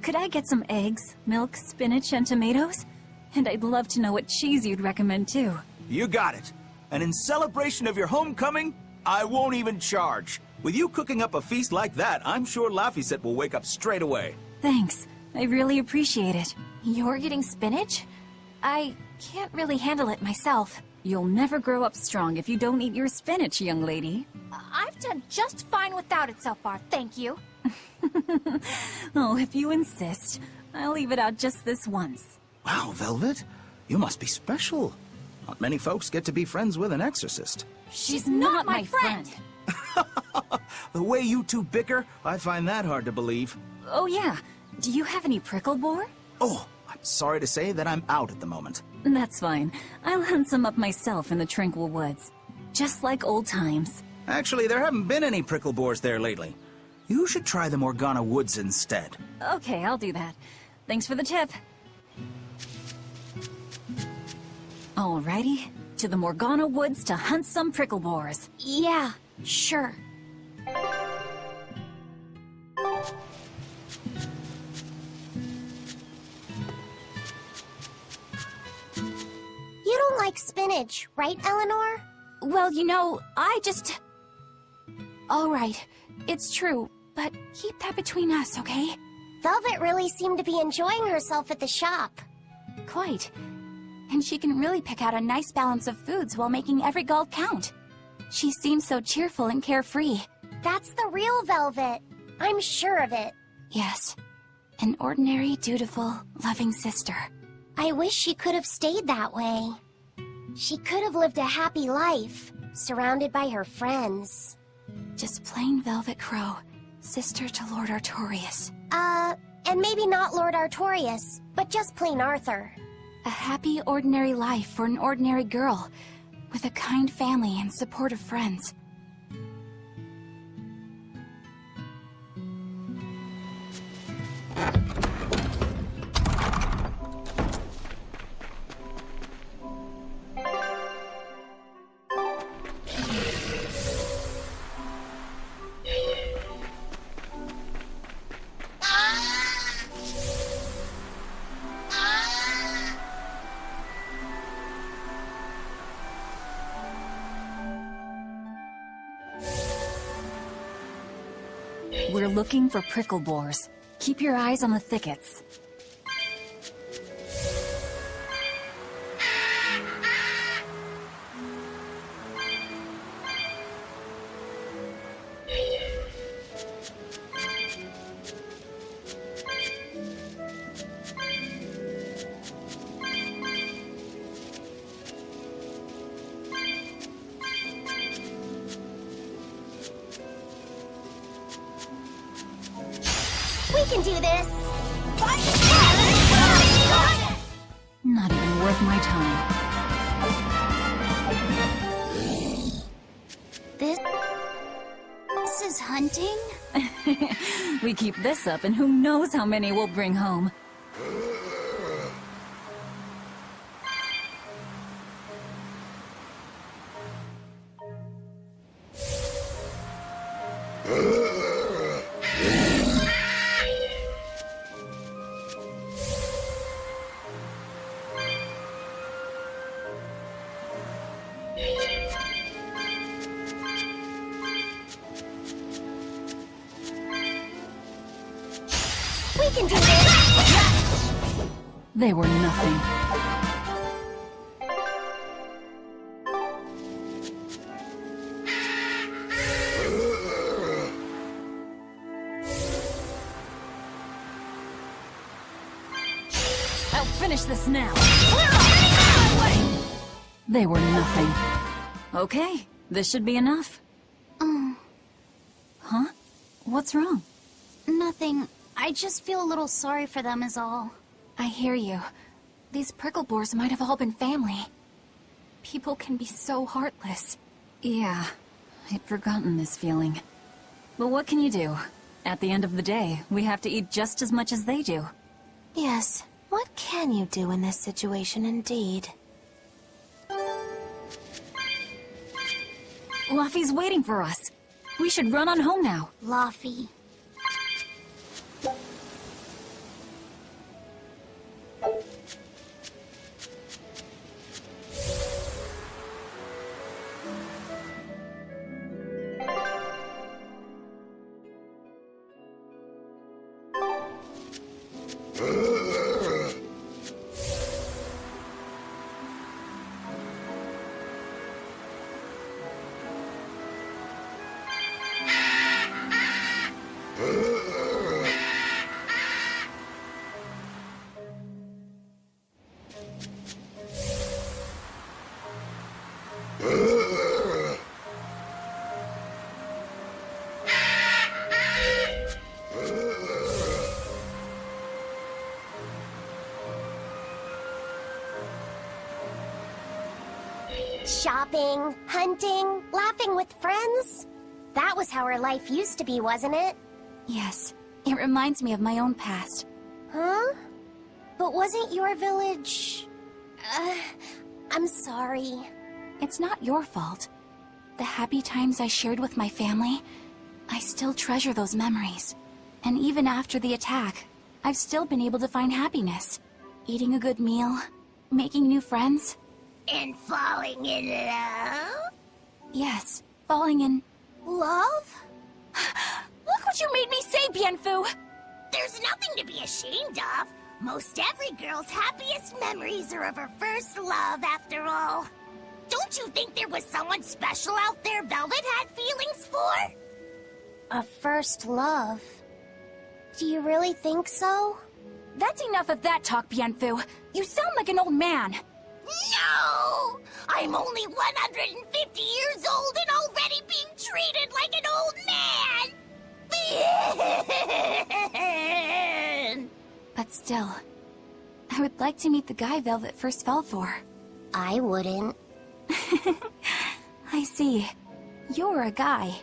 Could I get some eggs, milk, spinach, and tomatoes? And I'd love to know what cheese you'd recommend, too. You got it. And in celebration of your homecoming, I won't even charge. With you cooking up a feast like that, I'm sure Laphicet will wake up straight away. Thanks. I really appreciate it. You're getting spinach? I can't really handle it myself. You'll never grow up strong if you don't eat your spinach, young lady. I've done just fine without it so far, thank you. Oh, if you insist. I'll leave it out just this once. Wow, Velvet. You must be special. Not many folks get to be friends with an exorcist. She's not my friend. The way you two bicker, I find that hard to believe. Oh, yeah. Do you have any prickle boar? Oh, I'm sorry to say that I'm out at the moment. That's fine. I'll hunt some up myself in the tranquil woods. Just like old times. Actually, there haven't been any prickle boars there lately. You should try the Morgana Woods instead. Okay, I'll do that. Thanks for the tip. Alrighty, to the Morgana Woods to hunt some prickle boars. Yeah, sure. You don't like spinach, right, Eleanor? Well, you know, I just... All right, it's true, but keep that between us, okay? Velvet really seemed to be enjoying herself at the shop. Quite. And she can really pick out a nice balance of foods while making every gulp count. She seems so cheerful and carefree. That's the real Velvet. I'm sure of it. Yes, an ordinary, dutiful, loving sister. I wish she could have stayed that way. She could have lived a happy life, surrounded by her friends. Just plain Velvet Crow, sister to Lord Artorias. And maybe not Lord Artorias, but just plain Arthur. A happy, ordinary life for an ordinary girl, with a kind family and supportive friends. We're looking for prickle boars. Keep your eyes on the thickets. We can do this! Not even worth my time. This is hunting? We keep this up and who knows how many we'll bring home. We can do this! They were nothing. I'll finish this now. They were nothing. Okay, this should be enough. Huh? What's wrong? Nothing. I just feel a little sorry for them is all. I hear you. These prickle boars might have all been family. People can be so heartless. Yeah, I'd forgotten this feeling. But what can you do? At the end of the day, we have to eat just as much as they do. Yes, what can you do in this situation indeed? Luffy's waiting for us. We should run on home now. Luffy. Shopping, hunting, laughing with friends. That was how our life used to be, wasn't it? Yes, it reminds me of my own past. Huh? But wasn't your village... I'm sorry. It's not your fault. The happy times I shared with my family, I still treasure those memories. And even after the attack, I've still been able to find happiness. Eating a good meal, making new friends. And falling in love? Yes, falling in... Love? Look what you made me say, Bienfu! There's nothing to be ashamed of. Most every girl's happiest memories are of her first love, after all. Don't you think there was someone special out there Velvet had feelings for? A first love? Do you really think so? That's enough of that talk, Bienfu. You sound like an old man. No! I'm only 150 years old and already being treated like an old man! But still, I would like to meet the guy Velvet first fell for. I wouldn't. I see. You're a guy.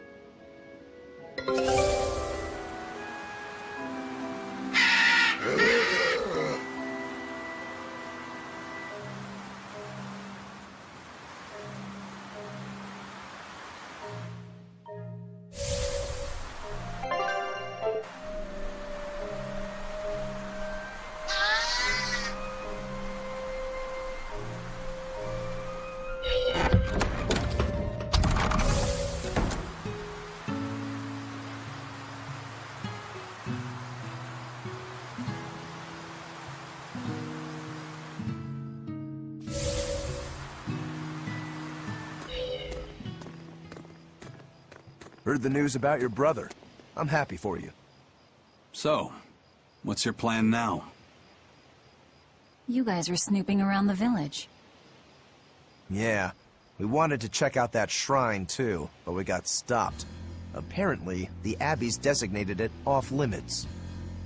Heard the news about your brother. I'm happy for you. So, what's your plan now? You guys were snooping around the village. Yeah, we wanted to check out that shrine too, but we got stopped. Apparently, the Abbey's designated it off-limits.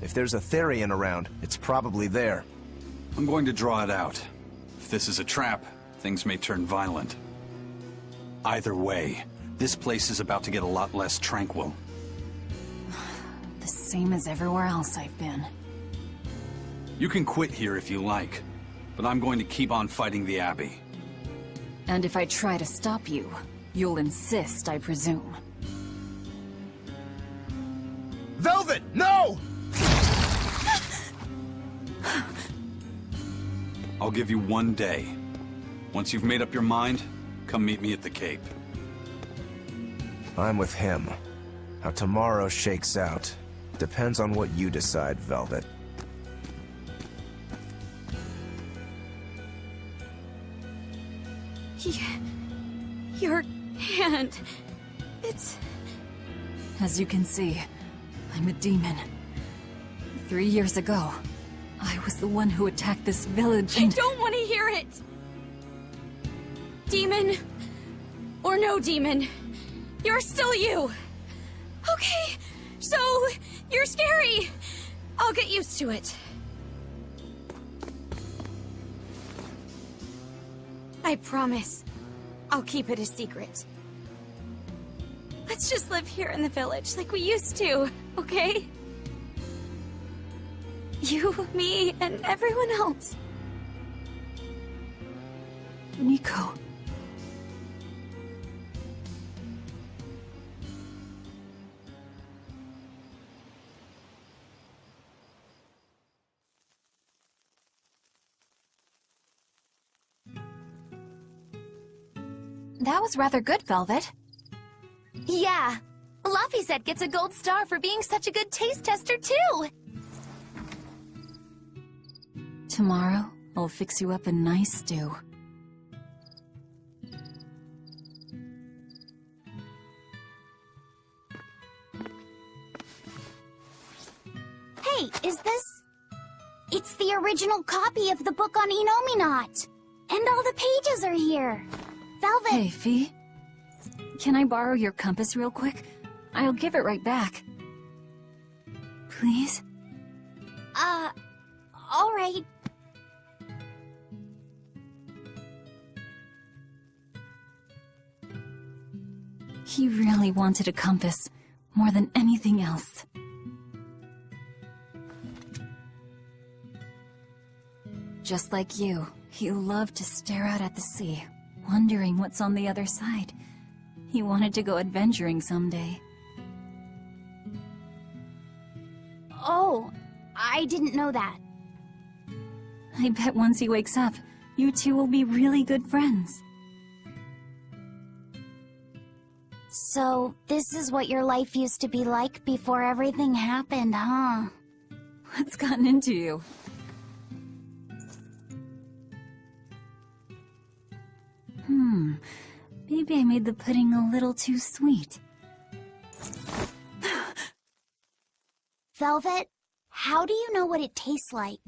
If there's a Therian around, it's probably there. I'm going to draw it out. If this is a trap, things may turn violent. Either way, this place is about to get a lot less tranquil. The same as everywhere else I've been. You can quit here if you like, but I'm going to keep on fighting the Abbey. And if I try to stop you, you'll insist, I presume. Velvet, no! I'll give you 1 day. Once you've made up your mind, come meet me at the Cape. I'm with him. How tomorrow shakes out depends on what you decide, Velvet. Your hand... It's... As you can see, I'm a demon. 3 years ago, I was the one who attacked this village and... I don't want to hear it! Demon, or no demon, you're still you! Okay, so you're scary. I'll get used to it. I promise, I'll keep it a secret. Let's just live here in the village like we used to, okay? You, me, and everyone else. Nico. That was rather good, Velvet. Yeah. Laphicet gets a gold star for being such a good taste tester, too! Tomorrow, I'll fix you up a nice stew. Hey, is this... It's the original copy of the book on Enominat. And all the pages are here. Velvet! Hey, Fee. Can I borrow your compass real quick? I'll give it right back. Please? All right. He really wanted a compass, more than anything else. Just like you, he loved to stare out at the sea, wondering what's on the other side. He wanted to go adventuring someday. Oh, I didn't know that. I bet once he wakes up, you two will be really good friends. So, this is what your life used to be like before everything happened, huh? What's gotten into you? Maybe I made the pudding a little too sweet. Velvet, how do you know what it tastes like?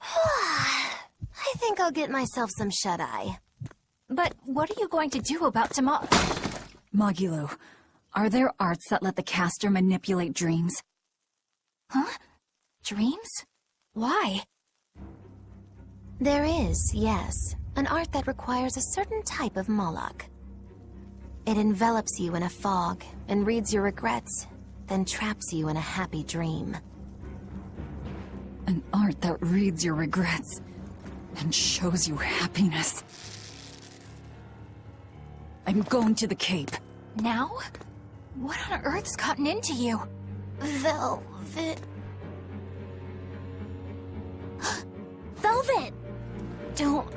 I think I'll get myself some shut-eye. But what are you going to do about tomorrow? Magilou, are there arts that let the caster manipulate dreams? Huh? Dreams? Why? There is, yes, an art that requires a certain type of Moloch. It envelops you in a fog and reads your regrets, then traps you in a happy dream. An art that reads your regrets and shows you happiness. I'm going to the Cape. Now? What on earth's gotten into you? Velvet... Velvet! Don't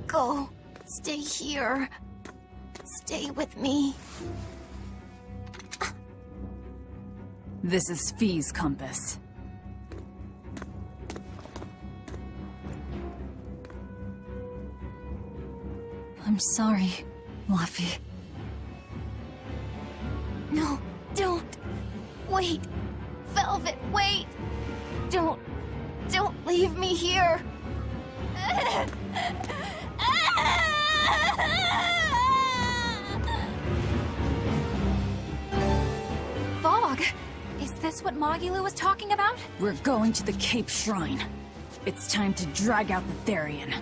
go. Stay here. Stay with me. This is Fee's compass. I'm sorry, Laffy. No, don't. Wait. Velvet, wait. Don't leave me here. Fog? Is this what Magilou was talking about? We're going to the Cape Shrine. It's time to drag out the Therian.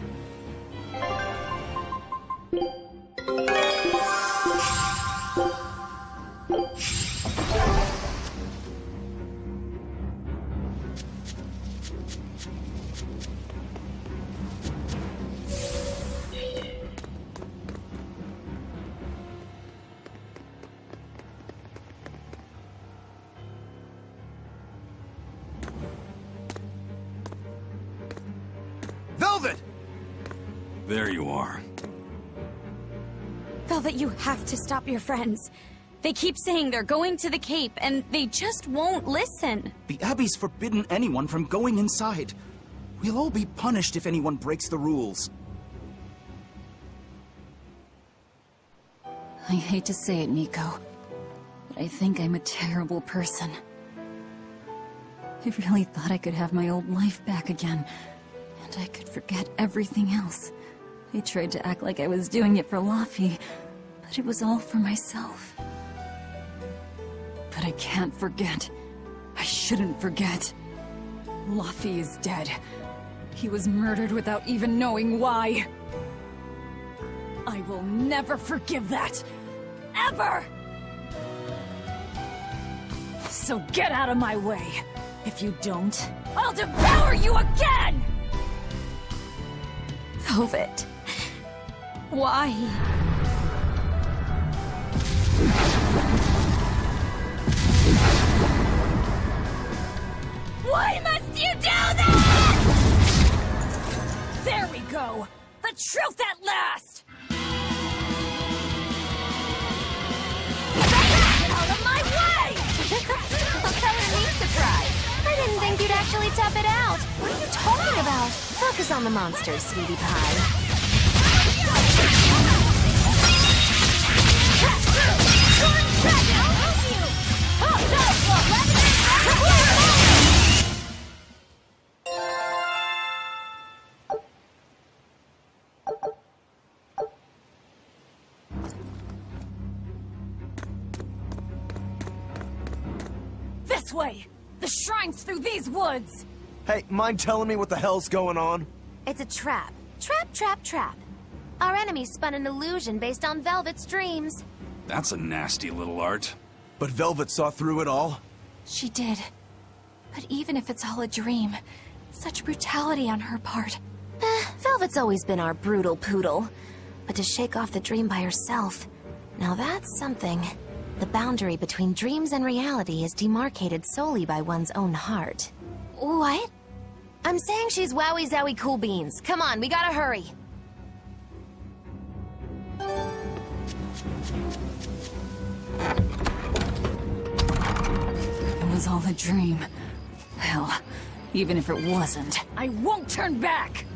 Velvet! There you are. Velvet, you have to stop your friends. They keep saying they're going to the Cape, and they just won't listen. The Abbey's forbidden anyone from going inside. We'll all be punished if anyone breaks the rules. I hate to say it, Nico, but I think I'm a terrible person. I really thought I could have my old life back again, and I could forget everything else. I tried to act like I was doing it for Laffy, but it was all for myself. But I can't forget. I shouldn't forget. Laffy is dead. He was murdered without even knowing why. I will never forgive that. Ever! So get out of my way. If you don't, I'll devour you again! Velvet. Why? Why must you do this? There we go. The truth at last! Get out of my way! A color me surprise. I didn't think you'd actually tough it out. What are you talking about? Focus on the monsters, sweetie pie. this way! The shrine's through these woods! Hey, mind telling me what the hell's going on? It's a trap. Trap, trap, trap. Our enemy spun an illusion based on Velvet's dreams. That's a nasty little art. But Velvet saw through it all? She did. But even if it's all a dream, such brutality on her part. Velvet's always been our brutal poodle. But to shake off the dream by herself, now that's something. The boundary between dreams and reality is demarcated solely by one's own heart. What? I'm saying she's wowie zowie cool beans. Come on, we gotta hurry. It was all a dream. Hell, even if it wasn't, I won't turn back!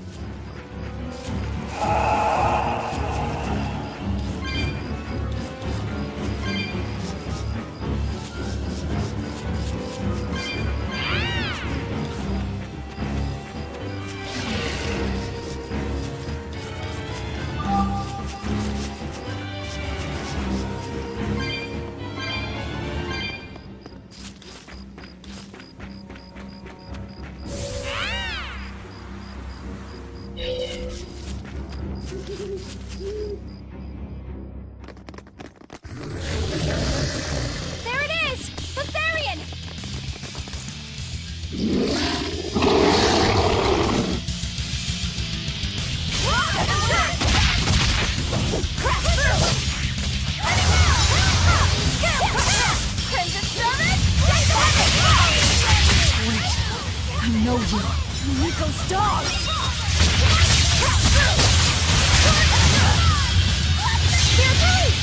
There it is! Berseria! I know you! Nico's dogs! Dear Bruce!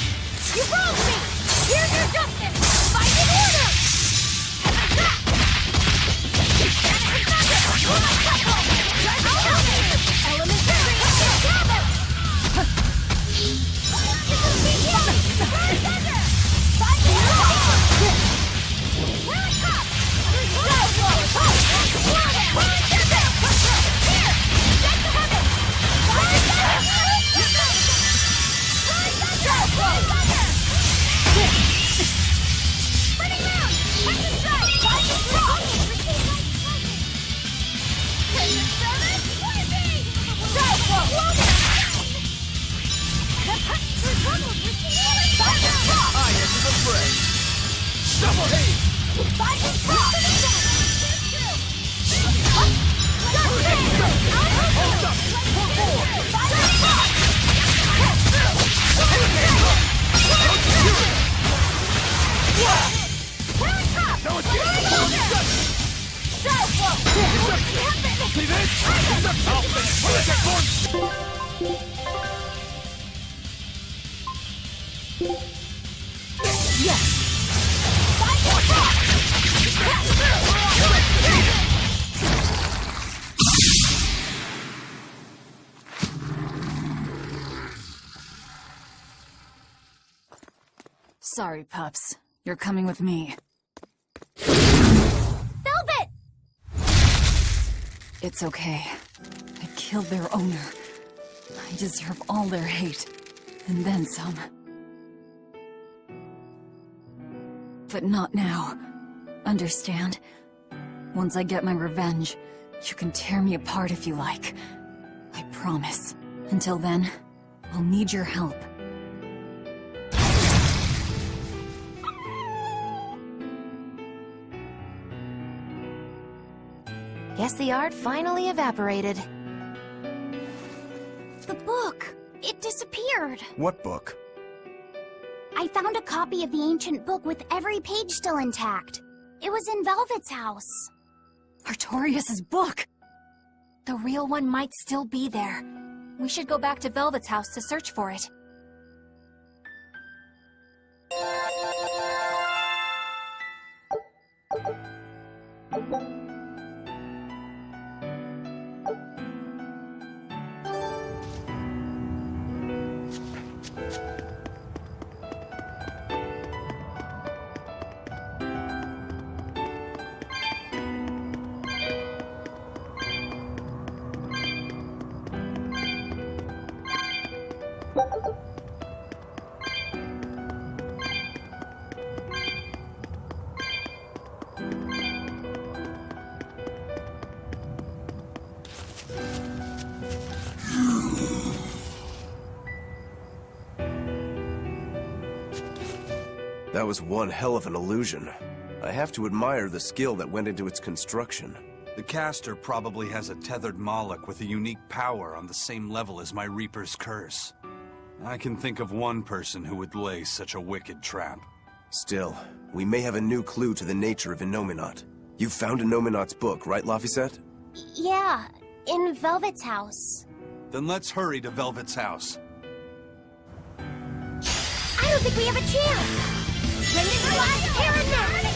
You wronged me! Here's your justice! Fight in order! Sorry, pups. You're coming with me. Velvet! It's okay. I killed their owner. I deserve all their hate. And then some. But not now. Understand? Once I get my revenge, you can tear me apart if you like. I promise. Until then, I'll need your help. Guess the art finally evaporated. The book! It disappeared! What book? I found a copy of the ancient book with every page still intact. It was in Velvet's house. Artorias' book! The real one might still be there. We should go back to Velvet's house to search for it. That was one hell of an illusion. I have to admire the skill that went into its construction. The caster probably has a tethered Moloch with a unique power on the same level as my Reaper's curse. I can think of one person who would lay such a wicked trap. Still, we may have a new clue to the nature of Innominat. You found Innominat's book, right, Laphicet? Yeah, in Velvet's house. Then let's hurry to Velvet's house. I don't think we have a chance! Bring in the last character!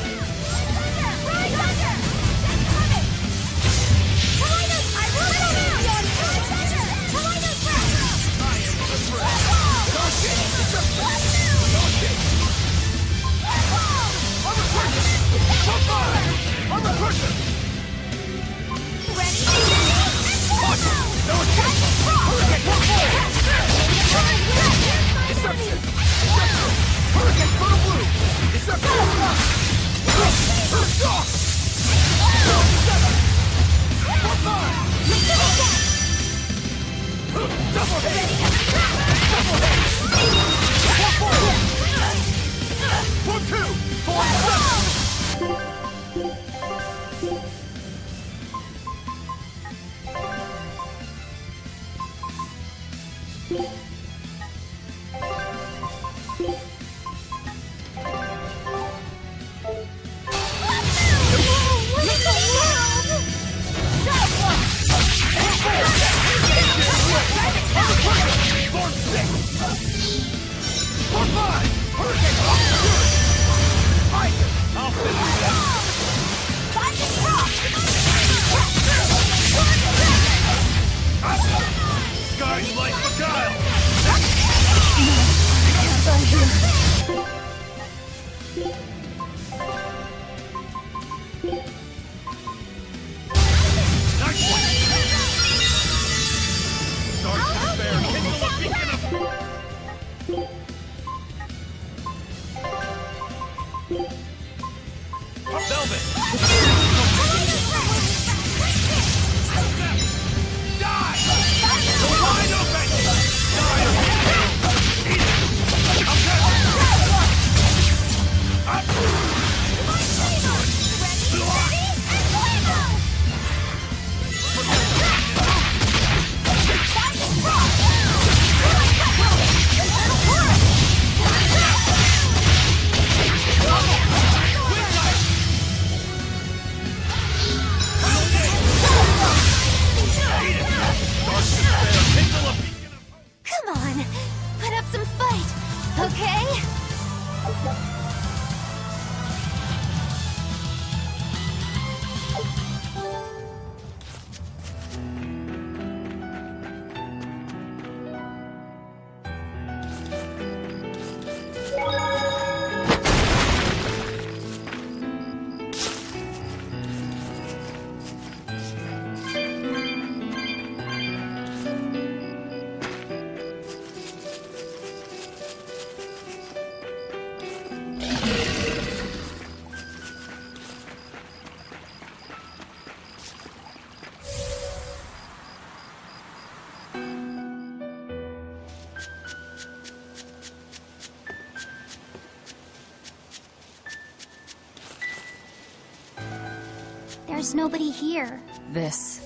There's nobody here. This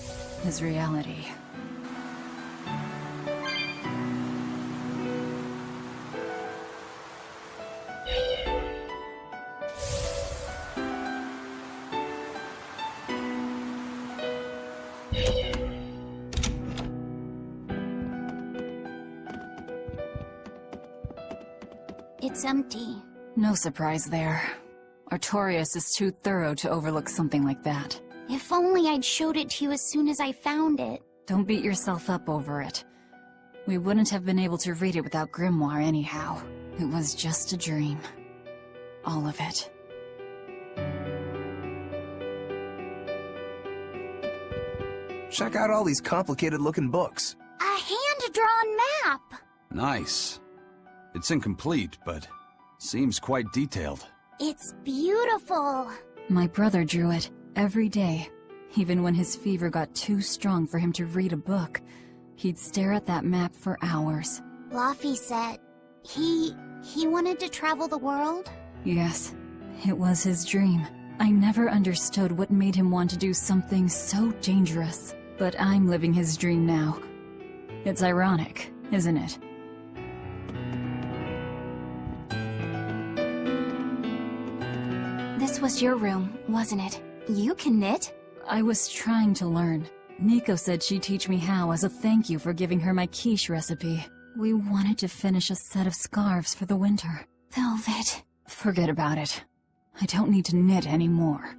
is reality. It's empty. No surprise there. Artorias is too thorough to overlook something like that. If only I'd showed it to you as soon as I found it. Don't beat yourself up over it. We wouldn't have been able to read it without Grimoire anyhow. It was just a dream. All of it. Check out all these complicated-looking books. A hand-drawn map! Nice. It's incomplete, but seems quite detailed. It's beautiful. My brother drew it every day. Even when his fever got too strong for him to read a book, he'd stare at that map for hours. Laphicet, he wanted to travel the world? Yes, it was his dream. I never understood what made him want to do something so dangerous. But I'm living his dream now. It's ironic, isn't it? This was your room, wasn't it? You can knit? I was trying to learn. Nico said she'd teach me how as a thank you for giving her my quiche recipe. We wanted to finish a set of scarves for the winter. Velvet. Forget about it. I don't need to knit anymore.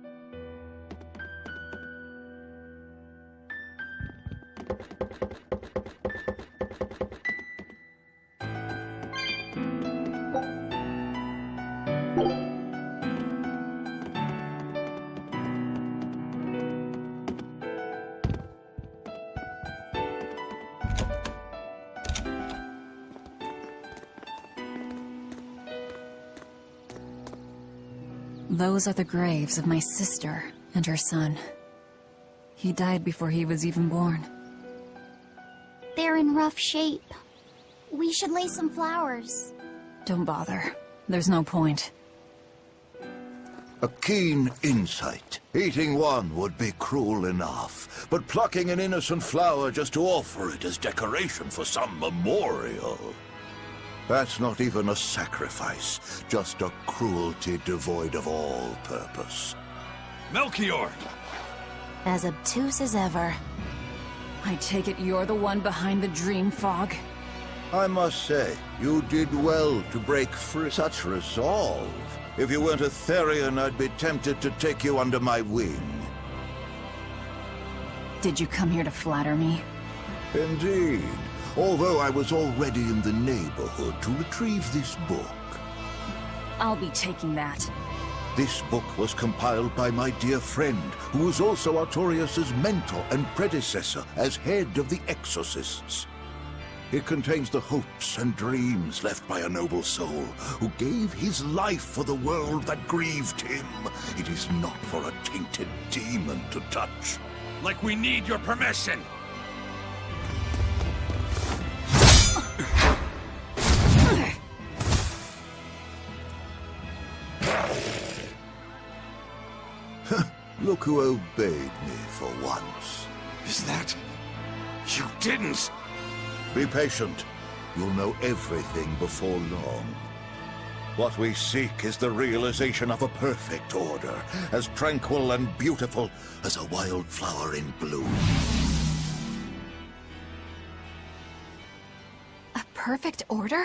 Those are the graves of my sister and her son. He died before he was even born. They're in rough shape. We should lay some flowers. Don't bother. There's no point. A keen insight. Eating one would be cruel enough, but plucking an innocent flower just to offer it as decoration for some memorial... That's not even a sacrifice, just a cruelty devoid of all purpose. Melchior! As obtuse as ever. I take it you're the one behind the dream fog? I must say, you did well to break free. Such resolve. If you weren't a Therian, I'd be tempted to take you under my wing. Did you come here to flatter me? Indeed. Although I was already in the neighborhood to retrieve this book. I'll be taking that. This book was compiled by my dear friend, who was also Artorias' mentor and predecessor as head of the Exorcists. It contains the hopes and dreams left by a noble soul who gave his life for the world that grieved him. It is not for a tainted demon to touch. Like we need your permission! Look who obeyed me for once. Is that... You didn't! Be patient. You'll know everything before long. What we seek is the realization of a perfect order, as tranquil and beautiful as a wildflower in bloom. A perfect order?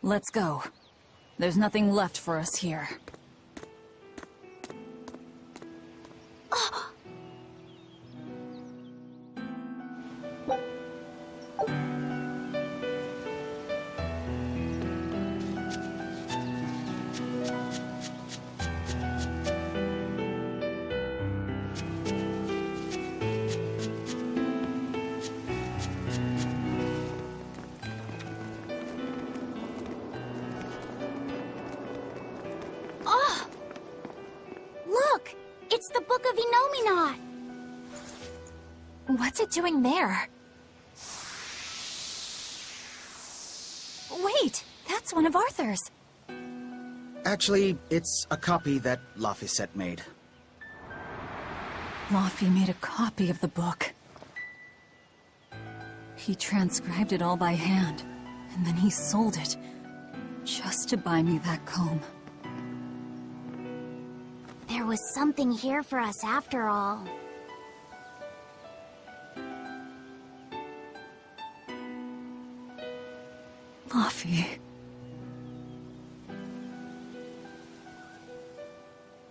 Let's go. There's nothing left for us here. Look! It's the Book of Enominat! What's it doing there? Wait! That's one of Arthur's! Actually, it's a copy that Laphicet made. Laffy made a copy of the book. He transcribed it all by hand, and then he sold it, just to buy me that comb. There was something here for us after all. Laffy.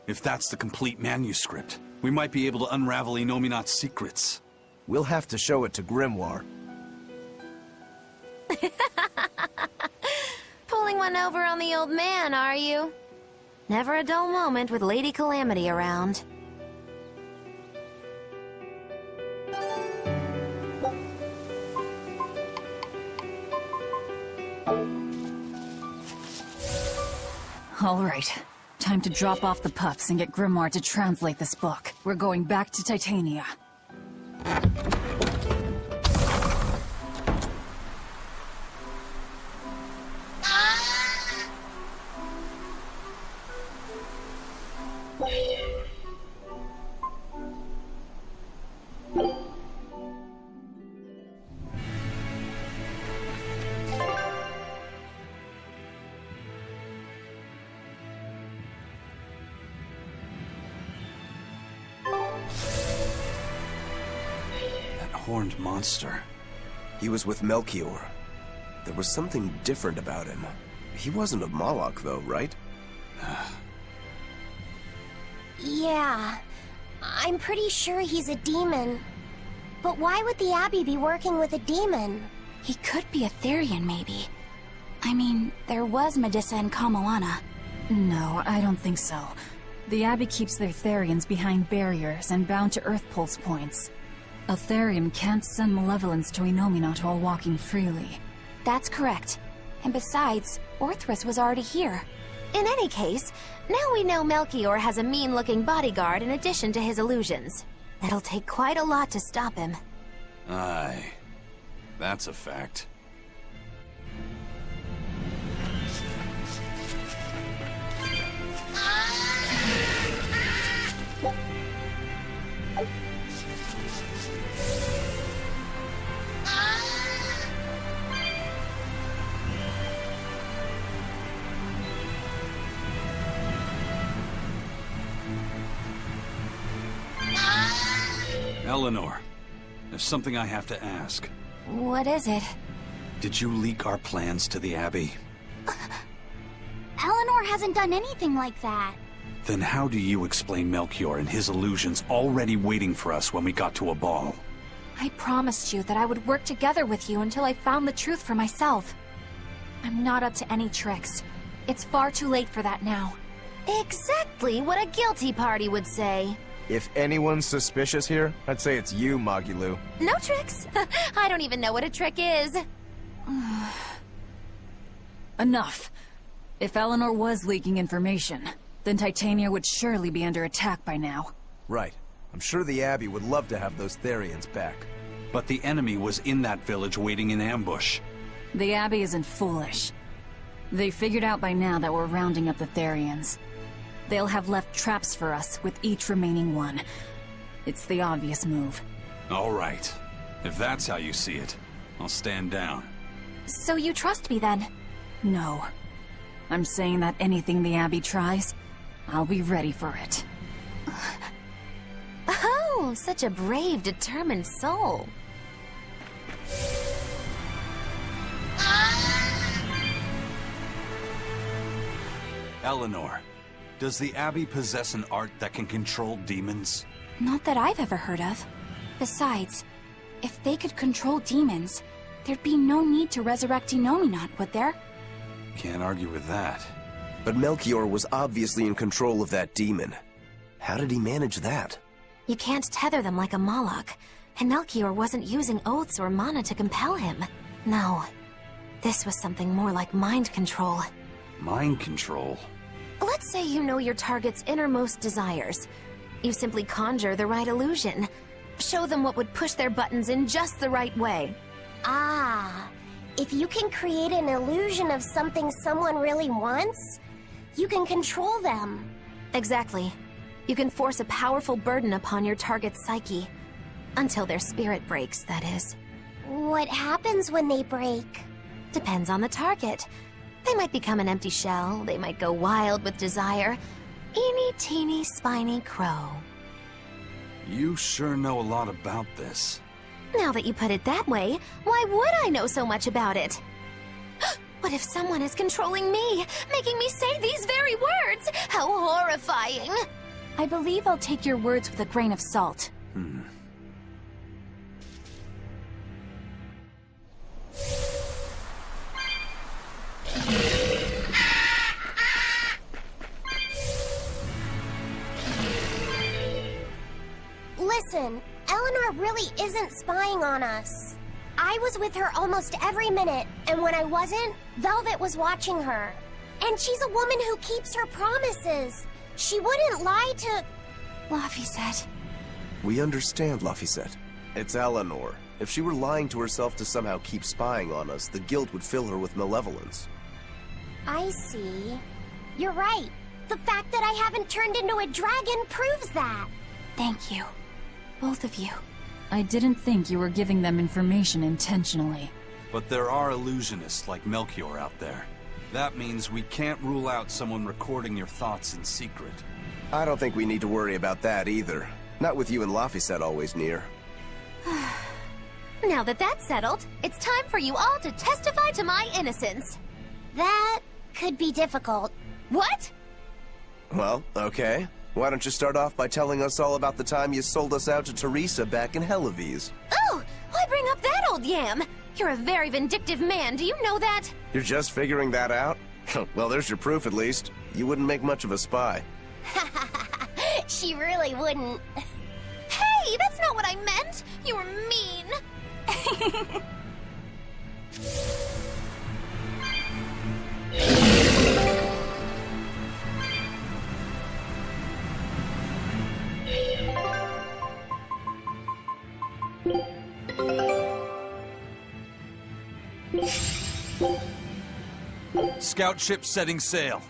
If that's the complete manuscript, we might be able to unravel Enominat's secrets. We'll have to show it to Grimoire. Pulling one over on the old man, are you? Never a dull moment with Lady Calamity around. All right. Time to drop off the pups and get Grimoire to translate this book. We're going back to Titania. That horned monster. He was with Melchior. There was something different about him. He wasn't a Moloch, though, right? Yeah, I'm pretty sure he's a demon. But why would the Abbey be working with a demon? He could be a Therian, maybe. I mean, there was Medissa and Kamoana. No, I don't think so. The Abbey keeps their Therians behind barriers and bound to Earth Pulse points. A Therian can't send malevolence to Innominat while walking freely. That's correct. And besides, Orthrus was already here. In any case, now we know Melchior has a mean-looking bodyguard in addition to his illusions. It'll take quite a lot to stop him. Aye. That's a fact. Eleanor, there's something I have to ask. What is it? Did you leak our plans to the Abbey? Eleanor hasn't done anything like that. Then how do you explain Melchior and his illusions already waiting for us when we got to a ball? I promised you that I would work together with you until I found the truth for myself. I'm not up to any tricks. It's far too late for that now. Exactly what a guilty party would say. If anyone's suspicious here, I'd say it's you, Magilu. No tricks. I don't even know what a trick is. Enough. If Eleanor was leaking information, then Titania would surely be under attack by now. Right. I'm sure the Abbey would love to have those Therians back. But the enemy was in that village waiting in ambush. The Abbey isn't foolish. They figured out by now that we're rounding up the Therians. They'll have left traps for us with each remaining one. It's the obvious move. All right. If that's how you see it, I'll stand down. So you trust me then? No. I'm saying that anything the Abbey tries, I'll be ready for it. Oh, such a brave, determined soul. Eleanor, does the Abbey possess an art that can control demons? Not that I've ever heard of. Besides, if they could control demons, there'd be no need to resurrect Innominat, would there? Can't argue with that. But Melchior was obviously in control of that demon. How did he manage that? You can't tether them like a Moloch, and Melchior wasn't using oaths or mana to compel him. No, this was something more like mind control. Mind control? Let's say you know your target's innermost desires. You simply conjure the right illusion. Show them what would push their buttons in just the right way. Ah, if you can create an illusion of something someone really wants, you can control them. Exactly. You can force a powerful burden upon your target's psyche. Until their spirit breaks, that is. What happens when they break? Depends on the target. They might become an empty shell, they might go wild with desire. Eeny teeny spiny crow. You sure know a lot about this. Now that you put it that way, why would I know so much about it? What if someone is controlling me, making me say these very words? How horrifying! I believe I'll take your words with a grain of salt. Listen, Eleanor really isn't spying on us. I was with her almost every minute, and when I wasn't, Velvet was watching her. And she's a woman who keeps her promises. She wouldn't lie to... Laphicet. We understand, Laphicet. It's Eleanor. If she were lying to herself to somehow keep spying on us, the guilt would fill her with malevolence. I see. You're right. The fact that I haven't turned into a dragon proves that. Thank you. Both of you. I didn't think you were giving them information intentionally. But there are illusionists like Melchior out there. That means we can't rule out someone recording your thoughts in secret. I don't think we need to worry about that either. Not with you and Laphicet always near. Now that that's settled, it's time for you all to testify to my innocence. That could be difficult. What? Well, okay. Why don't you start off by telling us all about the time you sold us out to Teresa back in Helives? Oh, why bring up that old yam? You're a very vindictive man, do you know that? You're just figuring that out? Well, there's your proof at least. You wouldn't make much of a spy. She really wouldn't. Hey, that's not what I meant! You were mean! Scout ship setting sail.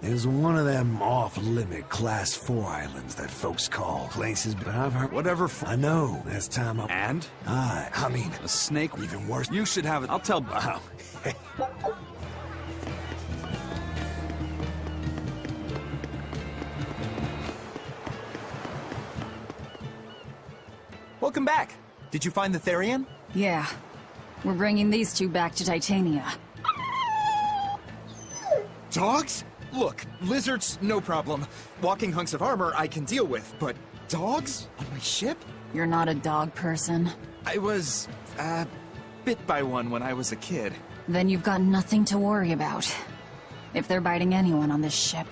There's one of them off-limit Class 4 islands that folks call places, but I've heard... Whatever I know, that's time I... And? I mean... A snake? Even worse... You should have it. I'll tell... Wow. Welcome back. Did you find the Therian? Yeah. We're bringing these two back to Titania. Dogs? Look, lizards, no problem. Walking hunks of armor I can deal with, but dogs? On my ship? You're not a dog person. I was, bit by one when I was a kid. Then you've got nothing to worry about. If they're biting anyone on this ship,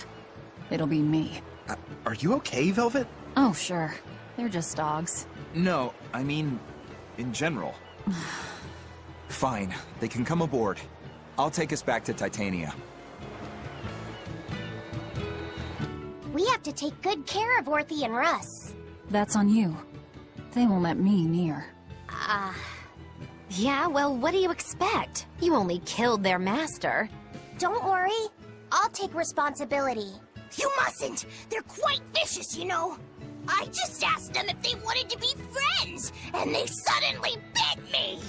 it'll be me. Are you okay, Velvet? Oh, sure. They're just dogs. No, I mean, in general. Fine, they can come aboard. I'll take us back to Titania. We have to take good care of Orthy and Russ. That's on you. They won't let me near. Yeah, well, what do you expect? You only killed their master. Don't worry. I'll take responsibility. You mustn't! They're quite vicious, you know. I just asked them if they wanted to be friends, and they suddenly bit me!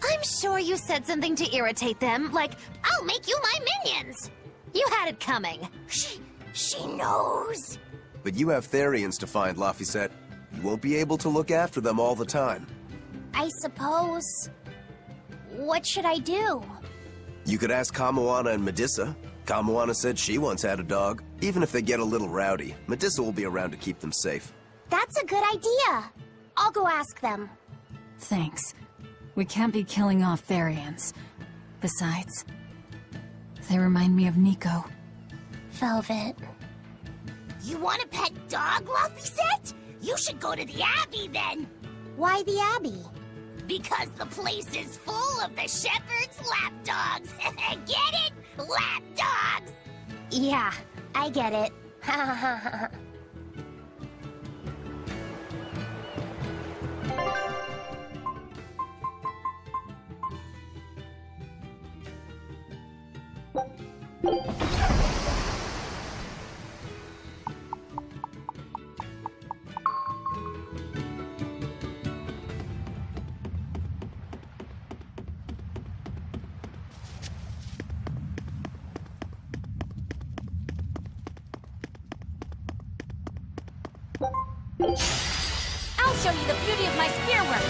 I'm sure you said something to irritate them, like, I'll make you my minions! You had it coming. She knows. But you have Therians to find, Laphicet. You won't be able to look after them all the time. I suppose... What should I do? You could ask Kamoana and Medissa. Kamoana said she once had a dog. Even if they get a little rowdy, Medissa will be around to keep them safe. That's a good idea. I'll go ask them. Thanks. We can't be killing off Therians. Besides, they remind me of Nico. Velvet. You want a pet dog, Laphicet? You should go to the Abbey, then. Why the Abbey? Because the place is full of the shepherd's lapdogs. Get it? Lapdogs! Yeah, I get it. I'll show you the beauty of my spear work.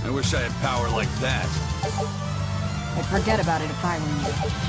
I wish I had power like that. I'd forget about it if I were you.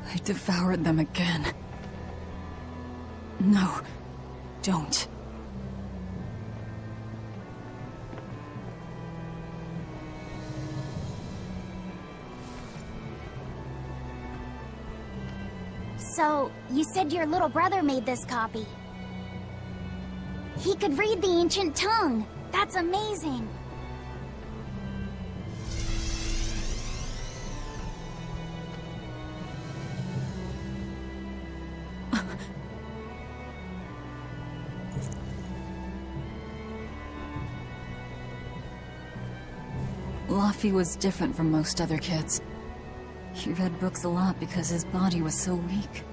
I devoured them again. No, don't. So, you said your little brother made this copy. He could read the ancient tongue. That's amazing. Laffy was different from most other kids. He read books a lot because his body was so weak.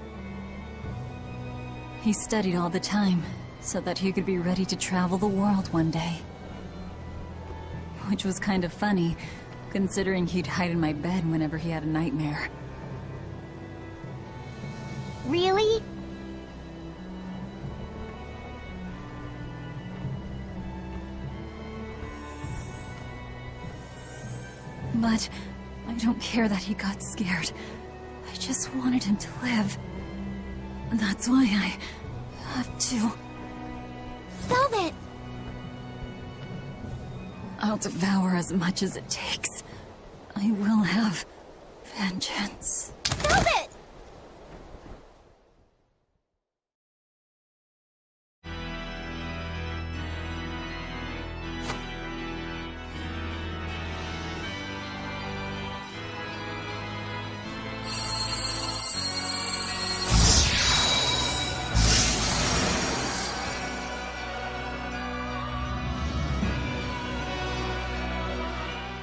He studied all the time, so that he could be ready to travel the world one day. Which was kind of funny, considering he'd hide in my bed whenever he had a nightmare. Really? But I don't care that he got scared. I just wanted him to live. That's why I have to. Velvet! I'll devour as much as it takes. I will have vengeance. Velvet!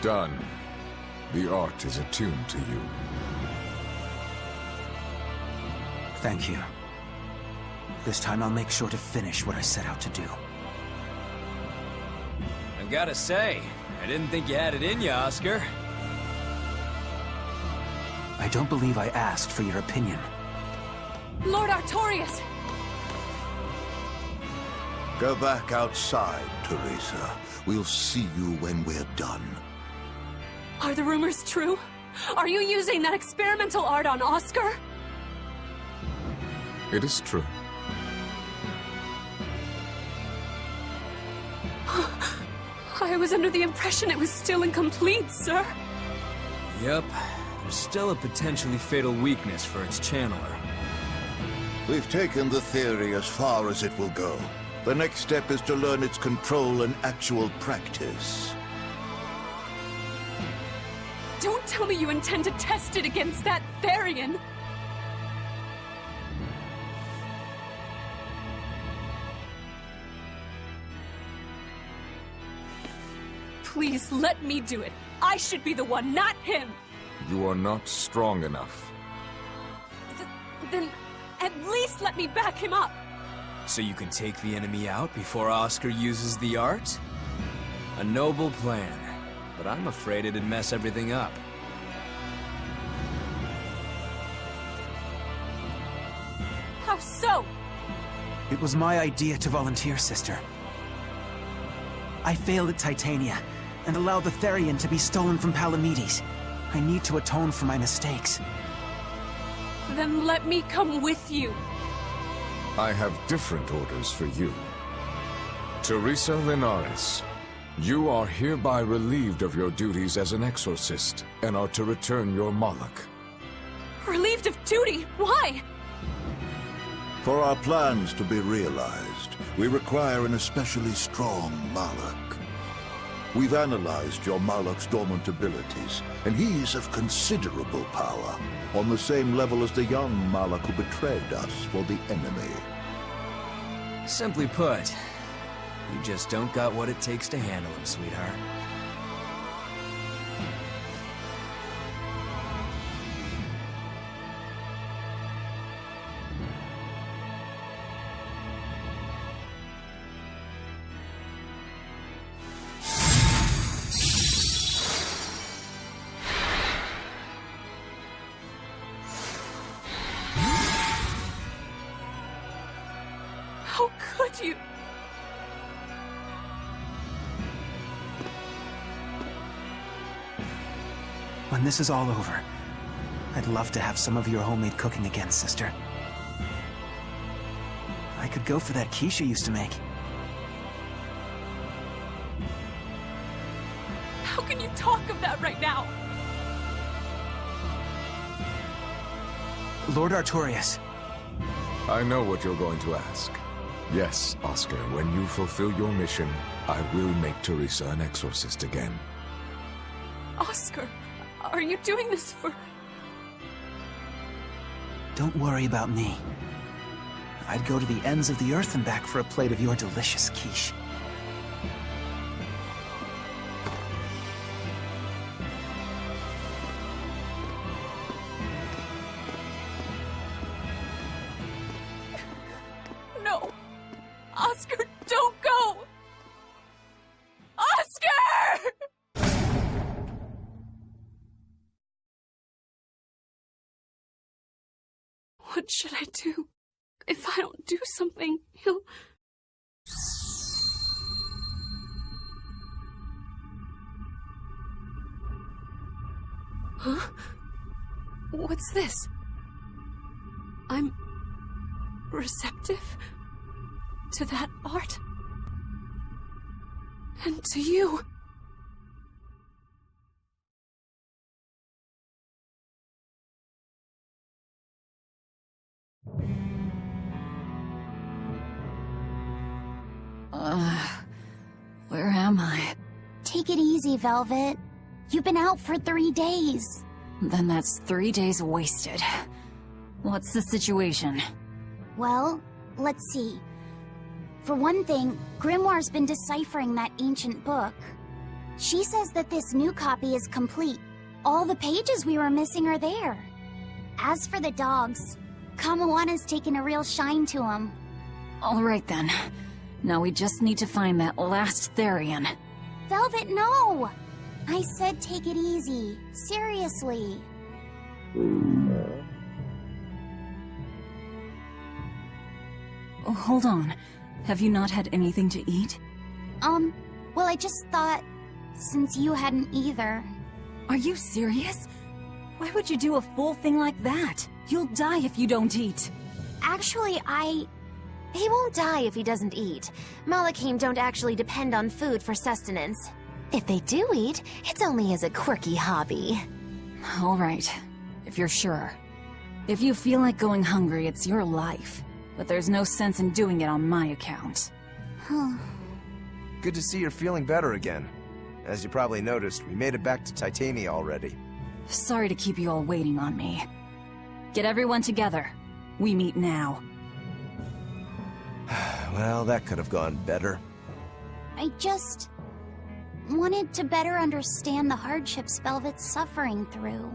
done. The art is attuned to you. Thank you. This time I'll make sure to finish what I set out to do. I've gotta say, I didn't think you had it in you, Oscar. I don't believe I asked for your opinion. Lord Artorias! Go back outside, Teresa. We'll see you when we're done. Are the rumors true? Are you using that experimental art on Oscar? It is true. I was under the impression it was still incomplete, sir. Yep. There's still a potentially fatal weakness for its channeler. We've taken the theory as far as it will go. The next step is to learn its control and actual practice. Don't tell me you intend to test it against that Therian! Please, let me do it. I should be the one, not him! You are not strong enough. Then, at least let me back him up! So you can take the enemy out before Oscar uses the art? A noble plan, but I'm afraid it'd mess everything up. How so? It was my idea to volunteer, sister. I failed at Titania, and allowed the Therian to be stolen from Palamedes. I need to atone for my mistakes. Then let me come with you. I have different orders for you. Teresa Linares, you are hereby relieved of your duties as an exorcist, and are to return your Moloch. Relieved of duty? Why? For our plans to be realized, we require an especially strong Moloch. We've analyzed your Moloch's dormant abilities, and he's of considerable power, on the same level as the young Moloch who betrayed us for the enemy. Simply put, you just don't got what it takes to handle him, sweetheart. How could you? When this is all over, I'd love to have some of your homemade cooking again, sister. I could go for that quiche you used to make. How can you talk of that right now? Lord Artorias. I know what you're going to ask. Yes, Oscar, when you fulfill your mission, I will make Teresa an exorcist again. Oscar, are you doing this for... Don't worry about me. I'd go to the ends of the earth and back for a plate of your delicious quiche. No! Oscar, don't go! Oscar! What should I do? If I don't do something, he'll... Huh? What's this? I'm... receptive to that art. And to you. Where am I? Take it easy, Velvet. You've been out for 3 days. Then that's 3 days wasted. What's the situation? Well, let's see. For one thing, Grimoire's been deciphering that ancient book. She says that this new copy is complete. All the pages we were missing are there. As for the dogs, Kamawana's taken a real shine to them. All right then. Now we just need to find that last Therian. Velvet, no! I said take it easy. Seriously. Oh, hold on. Have you not had anything to eat? Well, I just thought, since you hadn't either. Are you serious? Why would you do a full thing like that? You'll die if you don't eat. Actually, He won't die if he doesn't eat. Malachim don't actually depend on food for sustenance. If they do eat, it's only as a quirky hobby. All right, if you're sure. If you feel like going hungry, it's your life. But there's no sense in doing it on my account. Good to see you're feeling better again. As you probably noticed, we made it back to Titania already. Sorry to keep you all waiting on me. Get everyone together. We meet now. Well, that could have gone better. I just wanted to better understand the hardships Velvet's suffering through.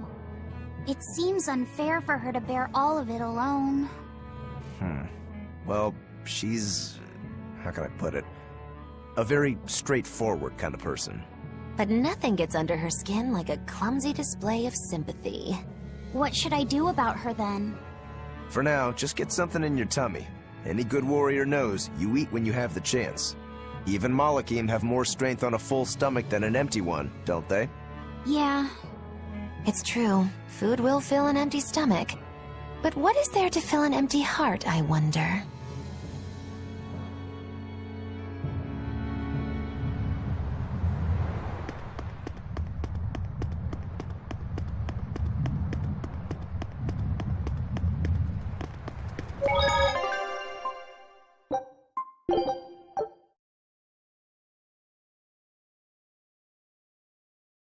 It seems unfair for her to bear all of it alone. Well, she's... how can I put it? A very straightforward kind of person. But nothing gets under her skin like a clumsy display of sympathy. What should I do about her then? For now, just get something in your tummy. Any good warrior knows you eat when you have the chance. Even Malachim have more strength on a full stomach than an empty one, don't they? Yeah. It's true. Food will fill an empty stomach. But what is there to fill an empty heart, I wonder?